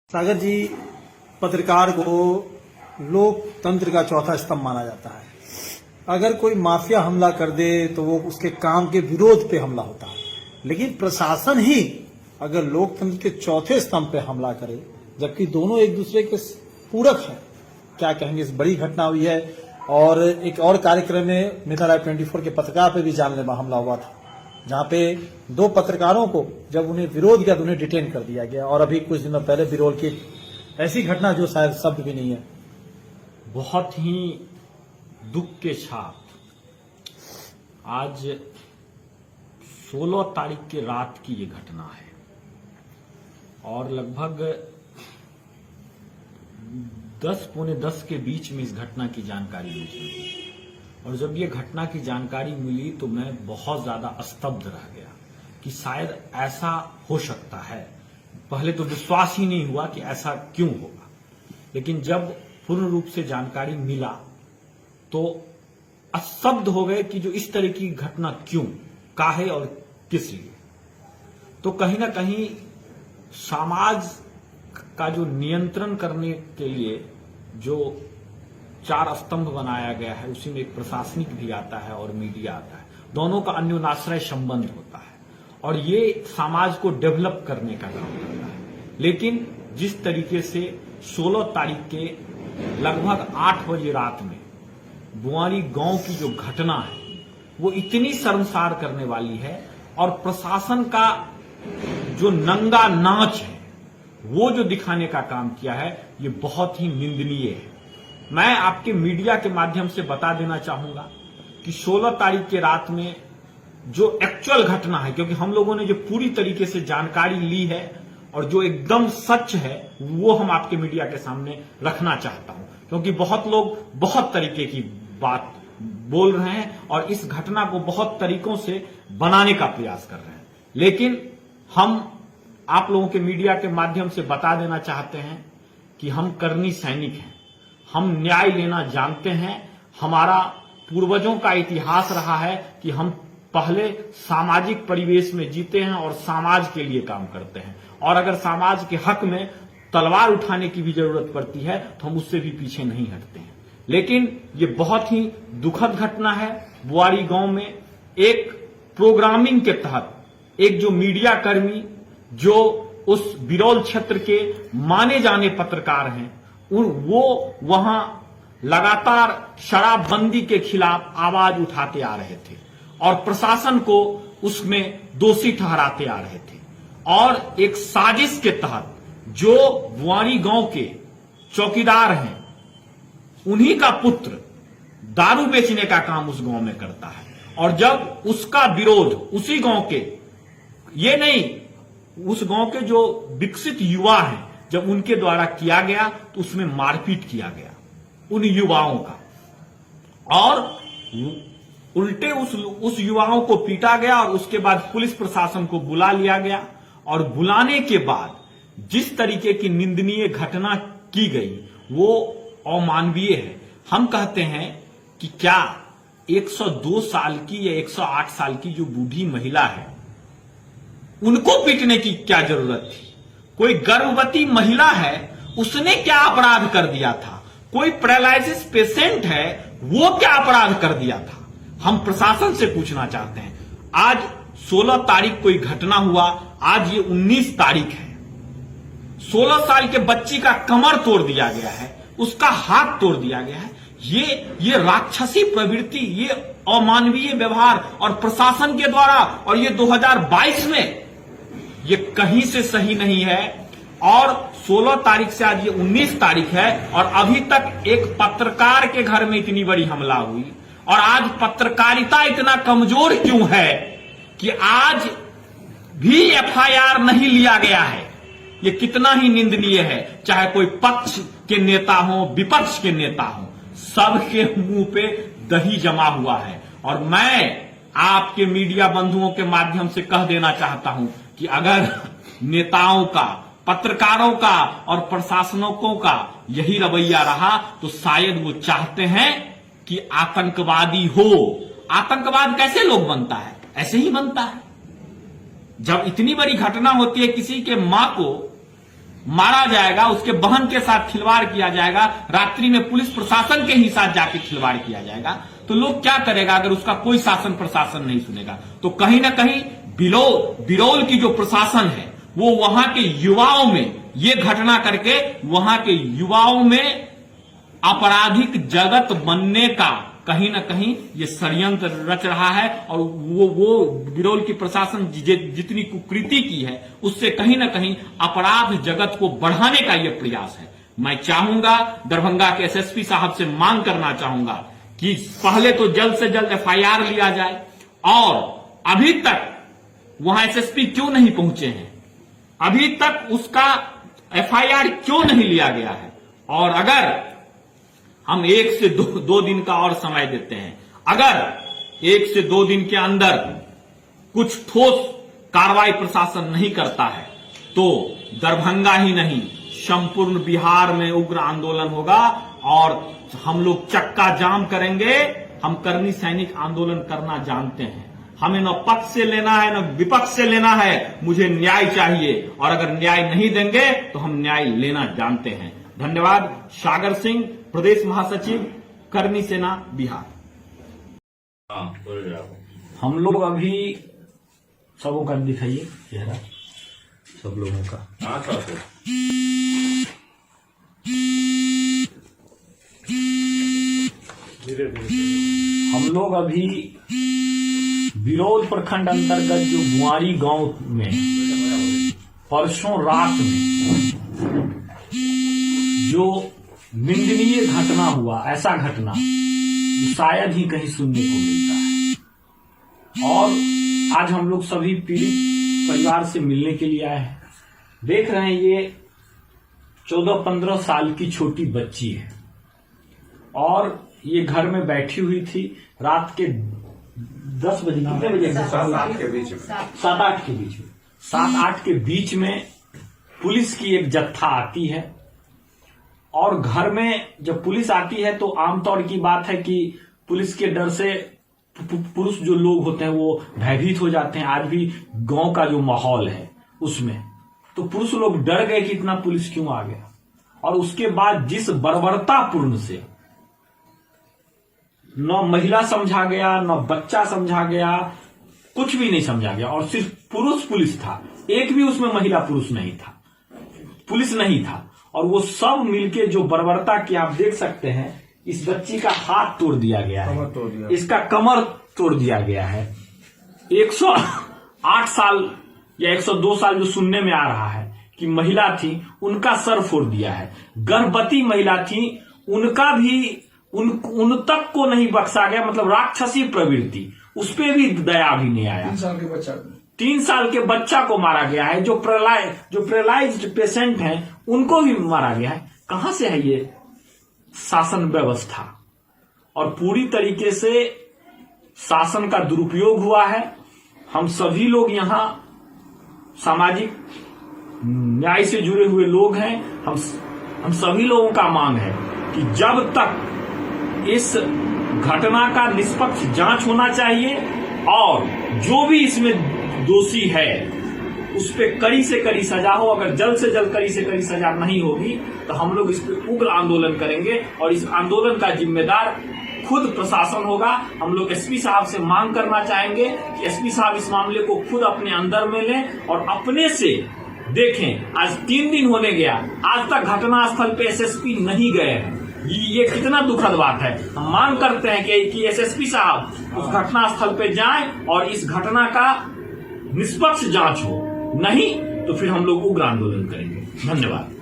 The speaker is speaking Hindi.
सागर जी, पत्रकार को लोकतंत्र का चौथा स्तंभ माना जाता है। अगर कोई माफिया हमला कर दे तो वो उसके काम के विरोध पे हमला होता है, लेकिन प्रशासन ही अगर लोकतंत्र के चौथे स्तंभ पे हमला करे, जबकि दोनों एक दूसरे के पूरक हैं। क्या कहेंगे, इस बड़ी घटना हुई है। और एक और कार्यक्रम में मिथा लाइव 24 के पत्रकार पे भी जानलेवा हमला हुआ था, जहां पे दो पत्रकारों को जब उन्हें विरोध किया तो उन्हें डिटेन कर दिया गया। और अभी कुछ दिनों पहले बिरौल की ऐसी घटना जो शायद शब्द भी नहीं है। बहुत ही दुख के साथ आज 16 तारीख की रात की ये घटना है और लगभग 10 पौने 10 के बीच में इस घटना की जानकारी मिली। और जब ये घटना की जानकारी मिली तो मैं बहुत ज्यादा स्तब्ध रह गया कि शायद ऐसा हो सकता है। पहले तो विश्वास ही नहीं हुआ कि ऐसा क्यों होगा, लेकिन जब पूर्ण रूप से जानकारी मिला तो स्तब्ध हो गए कि जो इस तरह की घटना क्यों, काहे और किस लिए। तो कहीं ना कहीं समाज का जो नियंत्रण करने के लिए जो 4 स्तंभ बनाया गया है, उसी में एक प्रशासनिक भी आता है और मीडिया आता है। दोनों का अन्योनाश्रय संबंध होता है और ये समाज को डेवलप करने का काम करता है। लेकिन जिस तरीके से 16 तारीख के लगभग 8 बजे रात में बुआरी गांव की जो घटना है वो इतनी शर्मसार करने वाली है, और प्रशासन का जो नंगा नाच है वो जो दिखाने का काम किया है ये बहुत ही निंदनीय है। मैं आपके मीडिया के माध्यम से बता देना चाहूंगा कि 16 तारीख के रात में जो एक्चुअल घटना है, क्योंकि हम लोगों ने जो पूरी तरीके से जानकारी ली है और जो एकदम सच है वो हम आपके मीडिया के सामने रखना चाहता हूं, क्योंकि बहुत लोग बहुत तरीके की बात बोल रहे हैं और इस घटना को बहुत तरीकों से बनाने का प्रयास कर रहे हैं। लेकिन हम आप लोगों के मीडिया के माध्यम से बता देना चाहते हैं कि हम करनी सैनिक हैं, हम न्याय लेना जानते हैं। हमारा पूर्वजों का इतिहास रहा है कि हम पहले सामाजिक परिवेश में जीते हैं और समाज के लिए काम करते हैं, और अगर समाज के हक में तलवार उठाने की भी जरूरत पड़ती है तो हम उससे भी पीछे नहीं हटते हैं। लेकिन ये बहुत ही दुखद घटना है। बुआरी गांव में एक प्रोग्रामिंग के तहत एक जो मीडिया कर्मी जो उस बिरौल क्षेत्र के माने जाने पत्रकार हैं, वो वहां लगातार शराबबंदी के खिलाफ आवाज उठाते आ रहे थे और प्रशासन को उसमें दोषी ठहराते आ रहे थे। और एक साजिश के तहत जो बुआरी गांव के चौकीदार हैं, उन्हीं का पुत्र दारू बेचने का काम उस गांव में करता है। और जब उसका विरोध उसी गांव के, ये नहीं, उस गांव के जो विकसित युवा हैं, जब उनके द्वारा किया गया तो उसमें मारपीट किया गया उन युवाओं का, और उल्टे उस युवाओं को पीटा गया। और उसके बाद पुलिस प्रशासन को बुला लिया गया, और बुलाने के बाद जिस तरीके की निंदनीय घटना की गई वो अमानवीय है। हम कहते हैं कि क्या 102 साल की या 108 साल की जो बूढ़ी महिला है उनको पीटने की क्या जरूरत थी? कोई गर्भवती महिला है, उसने क्या अपराध कर दिया था? कोई पैरालिसिस पेशेंट है, वो क्या अपराध कर दिया था? हम प्रशासन से पूछना चाहते हैं। आज 16 तारीख कोई घटना हुआ, आज ये 19 तारीख है। 16 साल के बच्ची का कमर तोड़ दिया गया है, उसका हाथ तोड़ दिया गया है। ये राक्षसी प्रवृत्ति, ये अमानवीय व्यवहार और प्रशासन के द्वारा, और ये 2022 में ये कहीं से सही नहीं है। और 16 तारीख से आज ये 19 तारीख है और अभी तक एक पत्रकार के घर में इतनी बड़ी हमला हुई। और आज पत्रकारिता इतना कमजोर क्यों है कि आज भी एफआईआर नहीं लिया गया है? ये कितना ही निंदनीय है। चाहे कोई पक्ष के नेता हो, विपक्ष के नेता हो, सबके मुंह पे दही जमा हुआ है। और मैं आपके मीडिया बंधुओं के माध्यम से कह देना चाहता हूं कि अगर नेताओं का, पत्रकारों का और प्रशासनों का यही रवैया रहा तो शायद वो चाहते हैं कि आतंकवादी हो। आतंकवाद कैसे लोग बनता है? ऐसे ही बनता है। जब इतनी बड़ी घटना होती है, किसी के मां को मारा जाएगा, उसके बहन के साथ खिलवाड़ किया जाएगा, रात्रि में पुलिस प्रशासन के ही साथ जाके खिलवाड़ किया जाएगा, तो लोग क्या करेगा अगर उसका कोई शासन प्रशासन नहीं सुनेगा? तो कहीं ना कहीं बिरौल की जो प्रशासन है वो वहां के युवाओं में ये घटना करके वहां के युवाओं में आपराधिक जगत बनने का कहीं ना कहीं ये षड्यंत्र रच रहा है। और वो बिरौल की प्रशासन जितनी कुकृति की है उससे कहीं ना कहीं अपराध जगत को बढ़ाने का ये प्रयास है। मैं चाहूंगा, दरभंगा के एसएसपी साहब से मांग करना चाहूंगा कि पहले तो जल्द से जल्द एफआईआर लिया जाए, और अभी तक वहां एसएसपी क्यों नहीं पहुंचे हैं, अभी तक उसका एफआईआर क्यों नहीं लिया गया है? और अगर हम 1 से 2 दिन का और समय देते हैं, अगर 1 से 2 दिन के अंदर कुछ ठोस कार्रवाई प्रशासन नहीं करता है तो दरभंगा ही नहीं संपूर्ण बिहार में उग्र आंदोलन होगा और हम लोग चक्का जाम करेंगे। हम करनी सैनिक आंदोलन करना जानते हैं, हमें न पक्ष से लेना है न विपक्ष से लेना है, मुझे न्याय चाहिए, और अगर न्याय नहीं देंगे तो हम न्याय लेना जानते हैं। धन्यवाद। सागर सिंह, प्रदेश महासचिव, करनी सेना, बिहार। हम लोग अभी सबों का दिखाइए चेहरा, सब लोगों का। हम लोग अभी बिरौल प्रखंड अंतर्गत जो बुआरी गांव में परसों रात में जो निंदनीय घटना हुआ, ऐसा घटना जो शायद ही कहीं सुनने को मिलता है, और आज हम लोग सभी पीड़ित परिवार से मिलने के लिए आए हैं। देख रहे हैं ये 14-15 साल की छोटी बच्ची है और ये घर में बैठी हुई थी। रात के 10 बजे, कितने बजे? 7-8 के बीच में, 7-8 के बीच में पुलिस की एक जत्था आती है, और घर में जब पुलिस आती है तो आमतौर की बात है कि पुलिस के डर से पुरुष जो लोग होते हैं वो भयभीत हो जाते हैं। आज भी गांव का जो माहौल है उसमें तो पुरुष लोग डर गए कि इतना पुलिस क्यों आ गया, और उसके बाद जिस बर्बरतापूर्ण से न महिला समझा गया, न बच्चा समझा गया, कुछ भी नहीं समझा गया, और सिर्फ पुरुष पुलिस था, एक भी उसमें महिला पुरुष नहीं था, पुलिस नहीं था, और वो सब मिलके जो बर्बरता की आप देख सकते हैं। इस बच्ची का हाथ तोड़ दिया गया है, इसका कमर तोड़ दिया गया है। 108 साल या 102 साल जो सुनने में आ रहा है कि महिला थी, उनका सर फोड़ दिया है। गर्भवती महिला थी, उनका भी उन तक को नहीं बख्शा गया, मतलब राक्षसी प्रवृत्ति, उस पर भी दया भी नहीं आया। 3 साल के बच्चा को मारा गया है। जो पैरालाइज्ड पेशेंट हैं उनको भी मारा गया है। कहां से है ये शासन व्यवस्था? और पूरी तरीके से शासन का दुरुपयोग हुआ है। हम सभी लोग यहां सामाजिक न्याय से जुड़े हुए लोग हैं। हम सभी लोगों का मांग है कि जब तक इस घटना का निष्पक्ष जांच होना चाहिए और जो भी इसमें दोषी है उस पे कड़ी से कड़ी सजा हो। अगर जल्द से जल्द कड़ी से कड़ी सजा नहीं होगी तो हम लोग इस पे उग्र आंदोलन करेंगे, और इस आंदोलन का जिम्मेदार खुद प्रशासन होगा। हम लोग एसपी साहब से मांग करना चाहेंगे कि एसपी साहब इस मामले को खुद अपने अंदर में लें और अपने से देखें। आज 3 दिन होने गया, आज तक घटनास्थल पे एसएसपी नहीं गए हैं। ये कितना दुखद बात है। हम मांग करते हैं कि एसएसपी साहब उस घटनास्थल पे जाएं और इस घटना का निष्पक्ष जांच हो, नहीं तो फिर हम लोग उग्र आंदोलन करेंगे। धन्यवाद।